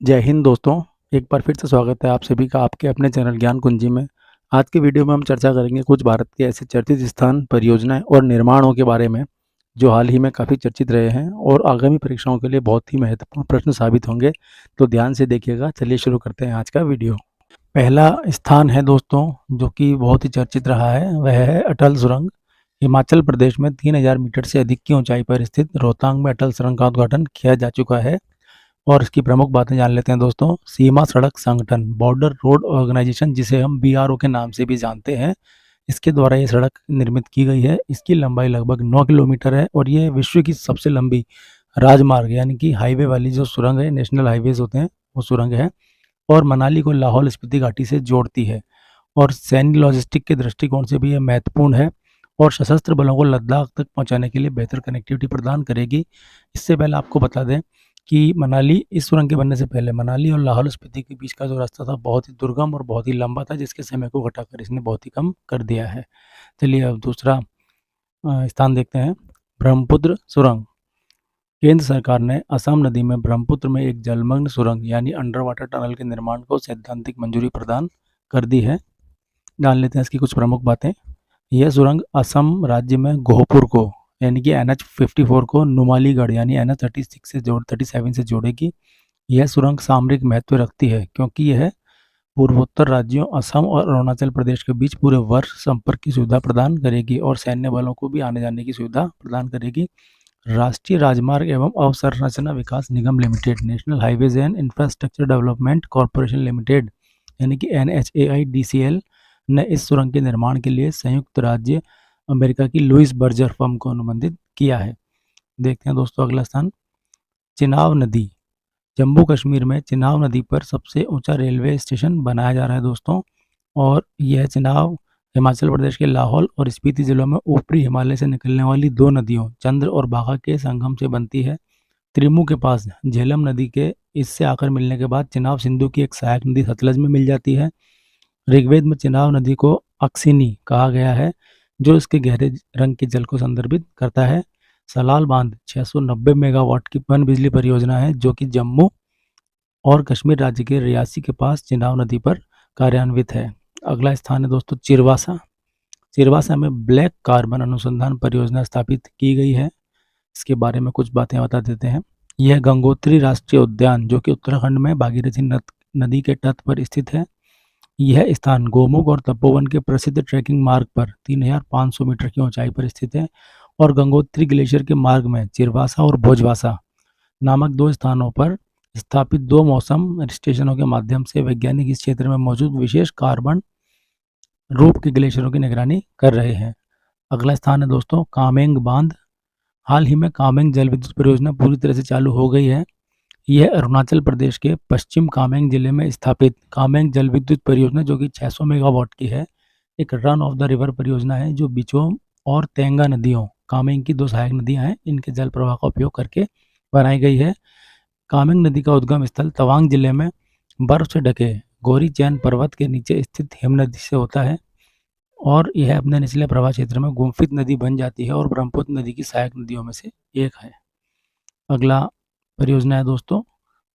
जय हिंद दोस्तों, एक बार फिर से स्वागत है आप सभी का आपके अपने चैनल ज्ञान कुंजी में। आज की वीडियो में हम चर्चा करेंगे कुछ भारत के ऐसे चर्चित स्थान, परियोजनाएं और निर्माणों के बारे में, जो हाल ही में काफ़ी चर्चित रहे हैं और आगामी परीक्षाओं के लिए बहुत ही महत्वपूर्ण प्रश्न साबित होंगे। तो ध्यान से देखिएगा। चलिए शुरू करते हैं आज का वीडियो। पहला स्थान है दोस्तों, जो कि बहुत ही चर्चित रहा है, वह है अटल सुरंग। हिमाचल प्रदेश में 3000 मीटर से अधिक की ऊंचाई पर स्थित रोहतांग में अटल सुरंग का उद्घाटन किया जा चुका है। और इसकी प्रमुख बातें जान लेते हैं दोस्तों। सीमा सड़क संगठन, बॉर्डर रोड ऑर्गेनाइजेशन, जिसे हम बीआरओ के नाम से भी जानते हैं, इसके द्वारा ये सड़क निर्मित की गई है। इसकी लंबाई लगभग 9 किलोमीटर है और ये विश्व की सबसे लंबी राजमार्ग यानी कि हाईवे वाली जो सुरंग है, नेशनल हाईवेज होते हैं, वो सुरंग है और मनाली को लाहौल स्पीति घाटी से जोड़ती है। और सैन्य लॉजिस्टिक के दृष्टिकोण से भी ये महत्वपूर्ण है और सशस्त्र बलों को लद्दाख तक पहुंचाने के लिए बेहतर कनेक्टिविटी प्रदान करेगी। इससे पहले आपको बता दें कि मनाली, इस सुरंग के बनने से पहले मनाली और लाहौल स्पीति के बीच का जो रास्ता था बहुत ही दुर्गम और बहुत ही लंबा था, जिसके समय को घटाकर इसने बहुत ही कम कर दिया है। चलिए अब दूसरा स्थान देखते हैं। ब्रह्मपुत्र सुरंग। केंद्र सरकार ने असम नदी में ब्रह्मपुत्र में एक जलमग्न सुरंग यानी अंडर वाटर टनल के निर्माण को सैद्धांतिक मंजूरी प्रदान कर दी है। जान लेते हैं इसकी कुछ प्रमुख बातें। यह सुरंग असम राज्य में गोहपुर को यानी कि NH54 को नुमालीगढ़ यानी NH37 से जोड़ेगी। यह सुरंग सामरिक महत्व रखती है क्योंकि यह पूर्वोत्तर राज्यों असम और अरुणाचल प्रदेश के बीच पूरे वर्ष संपर्क की सुविधा प्रदान करेगी और सैन्य बलों को भी आने जाने की सुविधा प्रदान करेगी। राष्ट्रीय राजमार्ग एवं अवसंरचना विकास निगम Limited, National Highways and Infrastructure Development Corporation Limited यानी कि NHAIDCL ने इस सुरंग के निर्माण के लिए संयुक्त राज्य अमेरिका की लुइस बर्जर फर्म को अनुबंधित किया है। देखते हैं दोस्तों अगला स्थान। चिनाब नदी। जम्मू कश्मीर में चिनाब नदी पर सबसे ऊंचा रेलवे स्टेशन बनाया जा रहा है दोस्तों। और यह चिनाब हिमाचल प्रदेश के लाहौल और स्पीति जिलों में ऊपरी हिमालय से निकलने वाली दो नदियों चंद्र और बाघा के संगम से बनती है। त्रिमू के पास झेलम नदी के इससे आकर मिलने के बाद चिनाब सिंधु की एक सहायक नदी सतलज में मिल जाती है। ऋग्वेद में चिनाब नदी को अक्सिनी कहा गया है, जो इसके गहरे रंग के जल को संदर्भित करता है। सलाल बांध 690 मेगावाट की पन बिजली परियोजना है, जो कि जम्मू और कश्मीर राज्य के रियासी के पास चिनाब नदी पर कार्यान्वित है। अगला स्थान है दोस्तों चिरवासा। चिरवासा में ब्लैक कार्बन अनुसंधान परियोजना स्थापित की गई है। इसके बारे में कुछ बातें बता देते हैं। यह गंगोत्री राष्ट्रीय उद्यान, जो कि उत्तराखंड में भागीरथी नदी के तट पर स्थित है। यह स्थान गोमुख और तपोवन के प्रसिद्ध ट्रैकिंग मार्ग पर 3500 मीटर की ऊंचाई पर स्थित है और गंगोत्री ग्लेशियर के मार्ग में चिरवासा और भोजवासा नामक दो स्थानों पर स्थापित दो मौसम स्टेशनों के माध्यम से वैज्ञानिक इस क्षेत्र में मौजूद विशेष कार्बन रूप के ग्लेशियरों की निगरानी कर रहे हैं। अगला स्थान है दोस्तों कामेंग बांध। हाल ही में कामेंग जल विद्युत परियोजना पूरी तरह से चालू हो गई है। यह अरुणाचल प्रदेश के पश्चिम कामेंग जिले में स्थापित कामेंग जल विद्युत परियोजना, जो कि 600 मेगावाट की है, एक रन ऑफ द रिवर परियोजना है जो बिचोम और तेंगा नदियों, कामेंग की दो सहायक नदियां हैं, इनके जल प्रवाह का उपयोग करके बनाई गई है। कामेंग नदी का उद्गम स्थल तवांग जिले में बर्फ से ढके गौरी चैन पर्वत के नीचे स्थित हिम नदी से होता है और यह अपने निचले प्रवाह क्षेत्र में गुम्फित नदी बन जाती है और ब्रह्मपुत्र नदी की सहायक नदियों में से एक है। अगला परियोजना है दोस्तों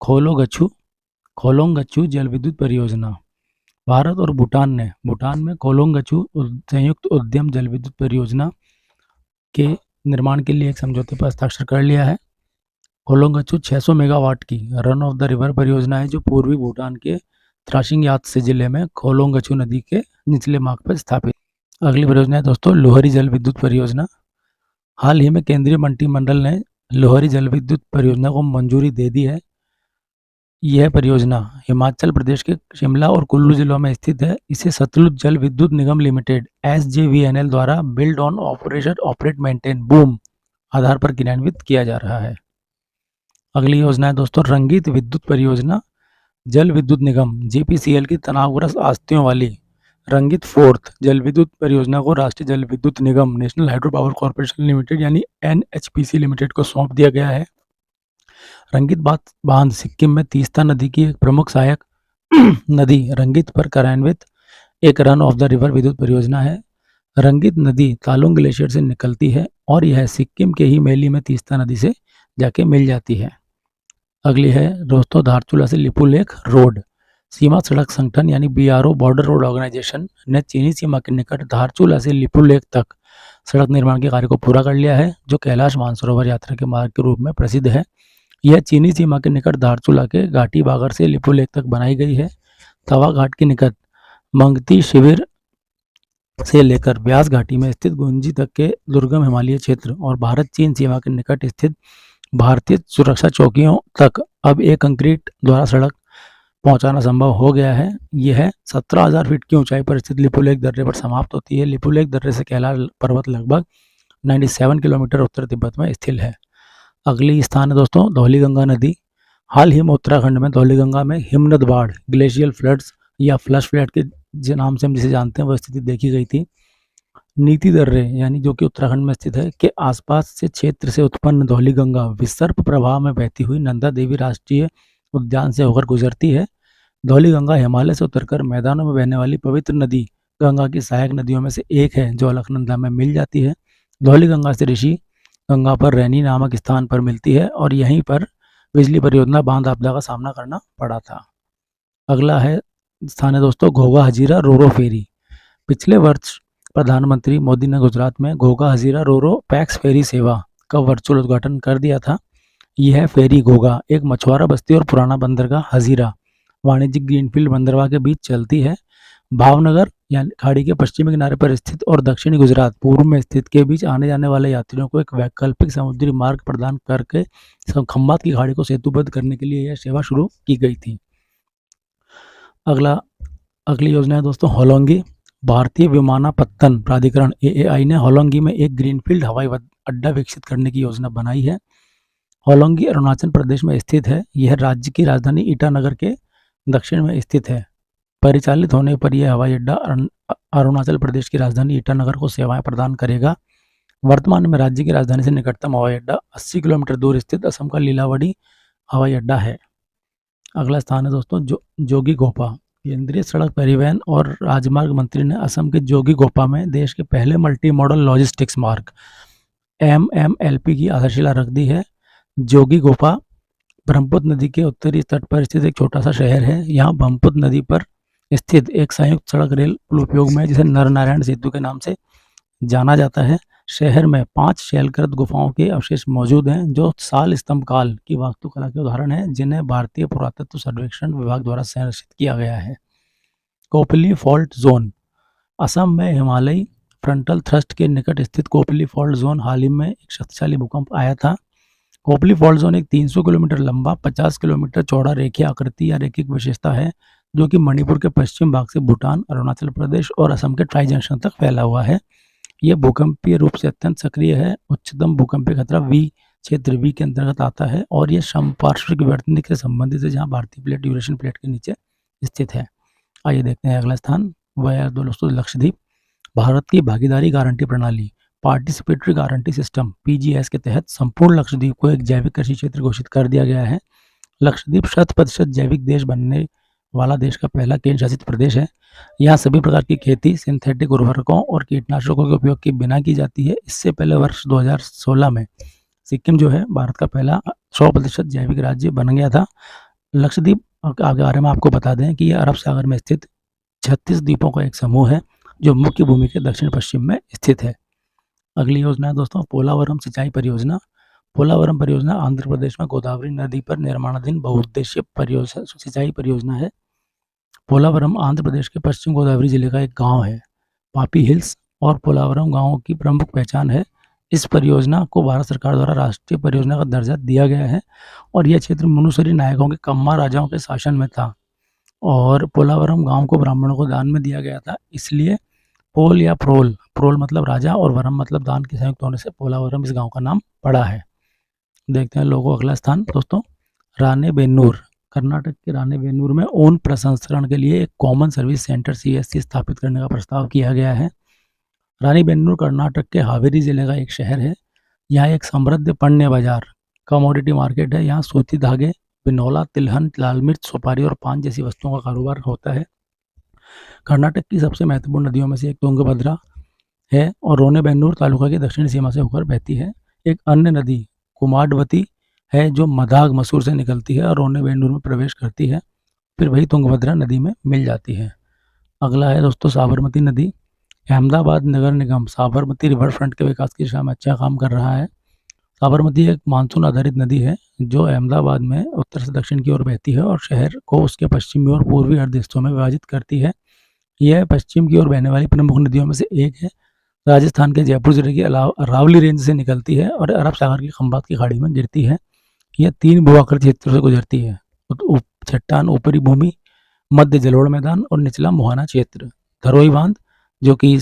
खोलोंग गच्छू जल विद्युत परियोजना। भारत और भूटान में खोलोंग गच्छू संयुक्त उद्यम जल विद्युत परियोजना के निर्माण के लिए एक समझौते पर हस्ताक्षर कर लिया है। खोलोंग गच्छू 600 मेगावाट की रन ऑफ द रिवर परियोजना है, जो पूर्वी भूटान के त्रासिंग यात्से जिले में खोलोंग गच्छू नदी के निचले मार्ग पर स्थापित। अगली परियोजना है दोस्तों लोहरी जल विद्युत परियोजना। हाल ही में केंद्रीय मंत्रिमंडल ने लोहरी जल विद्युत परियोजना को मंजूरी दे दी है। यह परियोजना हिमाचल प्रदेश के शिमला और कुल्लू जिलों में स्थित है। इसे सतलुज जल विद्युत निगम लिमिटेड SJVNL द्वारा build on operation operate maintain boom आधार पर क्रियान्वित किया जा रहा है। अगली योजना है दोस्तों रंगित विद्युत परियोजना। जल विद्युत निगम JPCL की तनावग्रस्त आस्तियों वाली रंगित फोर्थ जल विद्युत परियोजना को राष्ट्रीय जल विद्युत निगम National Hydro Power Corporation Limited यानी NHPC लिमिटेड को सौंप दिया गया है। रंगित बांध सिक्किम में तीस्ता नदी की एक प्रमुख सहायक नदी रंगित पर कार्यान्वित एक रन ऑफ द रिवर विद्युत परियोजना है। रंगित नदी तालोंग ग्लेशियर से निकलती है और यह सिक्किम के ही मैली में तीस्ता नदी से जाके मिल जाती है। अगली है दोस्तों धारचूला से लिपुलेख रोड। सीमा सड़क संगठन यानी बीआरओ बॉर्डर रोड ऑर्गेनाइजेशन ने चीनी सीमा के निकट धारचूला से लिपुलेख तक सड़क निर्माण के कार्य को पूरा कर लिया है, जो कैलाश मानसरोवर यात्रा के मार्ग के रूप में प्रसिद्ध है। यह चीनी सीमा के निकट धारचूला के घाटी बागर से लिपुलेख तक बनाई गई है। तवा घाट के निकट मंगती शिविर से लेकर ब्यास घाटी में स्थित गुंजी तक के दुर्गम हिमालयी क्षेत्र और भारत चीन सीमा के निकट स्थित भारतीय सुरक्षा चौकियों तक अब एक कंक्रीट द्वारा सड़क पहुंचाना संभव हो गया है। यह 17,000 फीट की ऊंचाई पर स्थित लिपुलेख दर्रे पर समाप्त होती है। लिपुलेख दर्रे से कैलाश पर्वत लगभग 97 किलोमीटर उत्तर तिब्बत में स्थित है। अगली स्थान है दोस्तों धौलीगंगा नदी। हाल ही में उत्तराखंड में धौलीगंगा में हिमनद बाढ़, ग्लेशियल फ्लड्स या फ्लश फ्लड के नाम से हम जिसे जानते हैं वह स्थिति देखी गई थी। नीति दर्रे यानी जो कि उत्तराखंड में स्थित है के आसपास से क्षेत्र से उत्पन्न धौलीगंगा विसर्प प्रवाह में बहती हुई नंदा देवी राष्ट्रीय उद्यान से होकर गुजरती है। धौलीगंगा हिमालय से उतरकर मैदानों में बहने वाली पवित्र नदी गंगा की सहायक नदियों में से एक है, जो अलकनंदा में मिल जाती है। धौलीगंगा से ऋषि गंगा पर रैनी नामक स्थान पर मिलती है और यहीं पर बिजली परियोजना बांध आपदा का सामना करना पड़ा था। अगला है स्थान है दोस्तों घोघा हजीरा रोरो फेरी। पिछले वर्ष प्रधानमंत्री मोदी ने गुजरात में घोघा हजीरा रोरो पैक्स फेरी सेवा का वर्चुअल उद्घाटन कर दिया था। यह फेरी घोघा एक मछुआरा बस्ती और पुराना बंदरगाह हजीरा वाणिज्यिक ग्रीनफील्ड बंदरगाह के बीच चलती है। भावनगर यानी खाड़ी के पश्चिमी किनारे पर स्थित और दक्षिणी गुजरात पूर्व में स्थित के बीच आने जाने वाले यात्रियों को एक वैकल्पिक समुद्री मार्ग प्रदान करके खंबात की खाड़ी को सेतुबद्ध करने के लिए यह सेवा शुरू की गई थी। अगली योजना है दोस्तों होलोंगी। भारतीय विमानपत्तन प्राधिकरण एएआई ने होलोंगी में एक ग्रीनफील्ड हवाई अड्डा विकसित करने की योजना बनाई है। होलोंगी अरुणाचल प्रदेश में स्थित है। यह राज्य की राजधानी ईटानगर के दक्षिण में स्थित है। परिचालित होने पर यह हवाई अड्डा अरुणाचल प्रदेश की राजधानी ईटानगर को सेवाएं प्रदान करेगा। वर्तमान में राज्य की राजधानी से निकटतम हवाई अड्डा 80 किलोमीटर दूर स्थित असम का लीलावड़ी हवाई अड्डा है। अगला स्थान है दोस्तों जोगीघोपा। केंद्रीय सड़क परिवहन और राजमार्ग मंत्री ने असम के जोगीघोपा में देश के पहले मल्टी मॉडल लॉजिस्टिक्स मार्ग MMLP की आधारशिला रख दी है। जोगीघोपा ब्रह्मपुत्र नदी के उत्तरी तट पर स्थित एक छोटा सा शहर है। यहाँ ब्रह्मपुत्र नदी पर स्थित एक संयुक्त सड़क रेल पुल उपयोग में है, जिसे नरनारायण सेतु के नाम से जाना जाता है। शहर में 5 शैलकृत गुफाओं के अवशेष मौजूद हैं, जो साल स्तंभ काल की वास्तुकला के उदाहरण हैं, जिन्हें भारतीय पुरातत्व सर्वेक्षण विभाग द्वारा संरक्षित किया गया है। Kopili fault zone. असम में हिमालयी फ्रंटल थ्रस्ट के निकट स्थित कोपली फॉल्ट जोन हाल ही में एक शक्तिशाली भूकंप आया था। कोपली फॉल्ट जोन एक 300 किलोमीटर लंबा 50 किलोमीटर चौड़ा रेखीय आकृति या रेखिक विशेषता है, जो कि मणिपुर के पश्चिम भाग से भूटान, अरुणाचल प्रदेश और असम के ट्राई जंक्शन तक फैला हुआ है। यह भूकंपीय रूप से अत्यंत सक्रिय है। उच्चतम भूकंपीय खतरा क्षेत्र V के अंतर्गत आता है और यह समपार्श्विक विवर्तनिक से संबंधित है, जहां भारतीय प्लेट ड्यूरेशन प्लेट के नीचे स्थित है। आइए देखते हैं अगला स्थान, वह है दोस्तों लक्षद्वीप। भारत की भागीदारी गारंटी प्रणाली पार्टिसिपेटरी गारंटी सिस्टम PGS के तहत संपूर्ण लक्षद्वीप को एक जैविक कृषि क्षेत्र घोषित कर दिया गया है। लक्षद्वीप 100% जैविक देश बनने वाला देश का पहला केंद्र शासित प्रदेश है। यहाँ सभी प्रकार की खेती सिंथेटिक उर्वरकों और कीटनाशकों के उपयोग के बिना की जाती है। इससे पहले वर्ष 2016 में सिक्किम जो है भारत का पहला 100% जैविक राज्य बन गया था। लक्षद्वीप के बारे में आपको बता दें कि यह अरब सागर में स्थित 36 द्वीपों का एक समूह है, जो मुख्य भूमि के दक्षिण पश्चिम में स्थित है। अगली योजना है दोस्तों पोलावरम सिंचाई परियोजना। पोलावरम परियोजना आंध्र प्रदेश में गोदावरी नदी पर निर्माणाधीन बहुउद्देशीय सिंचाई परियोजना है। पोलावरम आंध्र प्रदेश के पश्चिम गोदावरी जिले का एक गांव है। पापी हिल्स और पोलावरम गांवों की प्रमुख पहचान है। इस परियोजना को भारत सरकार द्वारा राष्ट्रीय परियोजना का दर्जा दिया गया है और यह क्षेत्र मुनुसरी नायकों के कम्मा राजाओं के शासन में था और पोलावरम गांव को ब्राह्मणों को दान में दिया गया था। इसलिए पोल या प्रोल मतलब राजा और वरम मतलब दान के संयुक्त होने से पोलावरम इस गांव का नाम पड़ा है। देखते हैं लोगों अगला स्थान दोस्तों राणेबेन्नूर। कर्नाटक के राणेबेन्नूर में ऊन प्रसंस्करण के लिए एक कॉमन सर्विस सेंटर CSC स्थापित करने का प्रस्ताव किया गया है। राणेबेन्नूर कर्नाटक के हावेरी जिले का एक शहर है। यहाँ एक समृद्ध पण्य बाजार कमोडिटी मार्केट है। यहाँ सूती धागे, बिनौला, तिलहन, लाल मिर्च, सुपारी और पान जैसी वस्तुओं का कारोबार होता है। कर्नाटक की सबसे महत्वपूर्ण नदियों में से एक तुंगभद्रा है और राणेबेन्नूर तालुका की दक्षिणी सीमा से होकर बहती है। एक अन्य नदी कुमारवती है जो मदाग मसूर से निकलती है और रोने-बेंडूर में प्रवेश करती है, फिर वही तुंगभद्रा नदी में मिल जाती है। अगला है दोस्तों साबरमती नदी। अहमदाबाद नगर निगम साबरमती रिवर फ्रंट के विकास की दिशा में अच्छा काम कर रहा है। साबरमती एक मानसून आधारित नदी है जो अहमदाबाद में उत्तर से दक्षिण की ओर बहती है और शहर को उसके पश्चिमी और पूर्वी अर्ध हिस्सों में विभाजित करती है। यह पश्चिम की ओर बहने वाली प्रमुख नदियों में से एक है। राजस्थान के जयपुर जिले की अरावली रेंज से निकलती है और अरब सागर की खंबात की खाड़ी में गिरती है। यह 3 भू-आकृति क्षेत्रों से गुजरती है। चट्टान, ऊपरी भूमि, मध्य जलोढ़ मैदान और निचला मुहाना क्षेत्र। धरोई बांध जो कि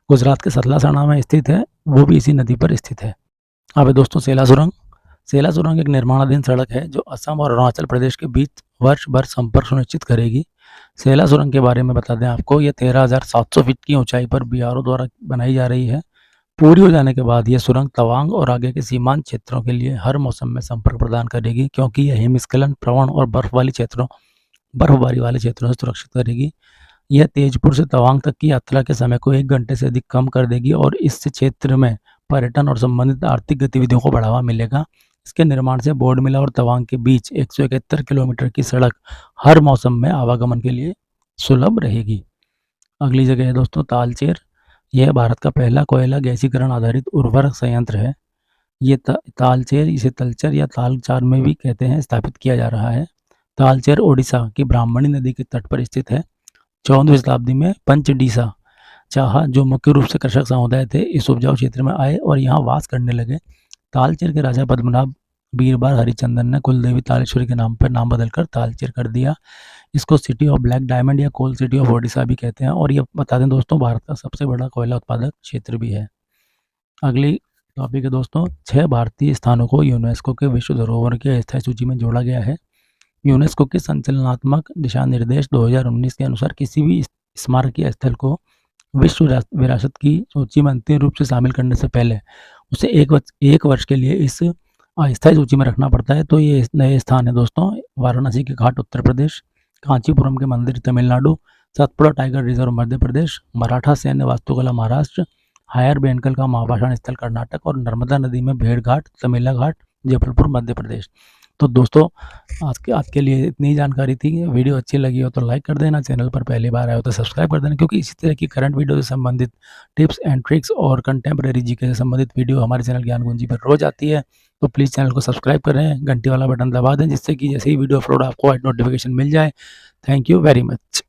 गुजरात के सतलासणा में स्थित है, वो भी इसी नदी पर स्थित है। अब है दोस्तों सेला सुरंग। सेला सुरंग एक निर्माणाधीन सड़क है जो असम और अरुणाचल प्रदेश के बीच वर्ष भर संपर्क सुनिश्चित करेगी। सेला सुरंग के बारे में बता दें आपको, यह 13,700 फीट की ऊंचाई पर बीआरओ द्वारा बनाई जा रही है। पूरी हो जाने के बाद यह सुरंग तवांग और आगे के सीमांत क्षेत्रों के लिए हर मौसम में संपर्क प्रदान करेगी, क्योंकि यह हिमस्खलन प्रवण और बर्फबारी वाले क्षेत्रों से सुरक्षित करेगी। यह तेजपुर से तवांग तक की यात्रा के समय को 1 घंटे से अधिक कम कर देगी और इस क्षेत्र में पर्यटन और संबंधित आर्थिक गतिविधियों को बढ़ावा मिलेगा। इसके निर्माण से बोडमिला और तवांग के बीच 171 किलोमीटर की सड़क हर मौसम में आवागमन के लिए सुलभ रहेगी। अगली जगह है दोस्तों तालचेर। यह भारत का पहला कोयला गैसीकरण आधारित उर्वरक संयंत्र है। ये तालचेर, इसे तलचर या तालचार में भी कहते हैं, स्थापित किया जा रहा है। तालचेर ओडिशा की ब्राह्मणी नदी के तट पर स्थित है। 14वीं शताब्दी में पंचडीसा चाहा जो मुख्य रूप से कृषक समुदाय थे, इस उपजाऊ क्षेत्र में आए और यहाँ वास करने लगे। तालचेर के राजा पद्मनाभ बीरबार हरिचंदन ने कुलदेवी तालेश्वरी के नाम पर नाम बदलकर तालचेर कर दिया। इसको सिटी ऑफ ब्लैक डायमंड या कोल सिटी ऑफ ओडिशा भी कहते हैं और ये बता दें दोस्तों भारत का सबसे बड़ा कोयला उत्पादक क्षेत्र भी है। अगली टॉपिक है दोस्तों 6 भारतीय स्थानों को यूनेस्को के विश्व धरोहर की अस्थायी सूची में जोड़ा गया है। यूनेस्को के संचालनात्मक दिशा निर्देश 2019 के अनुसार किसी भी स्मारकीय स्थल को विश्व विरासत की सूची में अंतिम रूप से शामिल करने से पहले उसे एक वर्ष के लिए इस अस्थायी सूची में रखना पड़ता है। तो ये नए स्थान है दोस्तों वाराणसी के घाट उत्तर प्रदेश, कांचीपुरम के मंदिर तमिलनाडु, सतपुड़ा टाइगर रिजर्व मध्य प्रदेश, मराठा सैन्य वास्तुकला महाराष्ट्र, हायर बेंकल का महापाषाण स्थल कर्नाटक और नर्मदा नदी में भेड़ घाट, तमिला घाट, जबलपुर मध्य प्रदेश। तो दोस्तों आज के लिए इतनी जानकारी थी। वीडियो अच्छी लगी हो तो लाइक कर देना, चैनल पर पहली बार आए हो तो सब्सक्राइब कर देना, क्योंकि इसी तरह की करंट वीडियो से संबंधित टिप्स एंड ट्रिक्स और कंटेम्प्रेरी जीके से संबंधित वीडियो हमारे चैनल ज्ञान कुंजी पर रोज आती है। तो प्लीज़ चैनल को सब्सक्राइब करें, घंटी वाला बटन दबा दें, जिससे कि जैसे ही वीडियो अपलोड आपको नोटिफिकेशन मिल जाए। Thank you very much.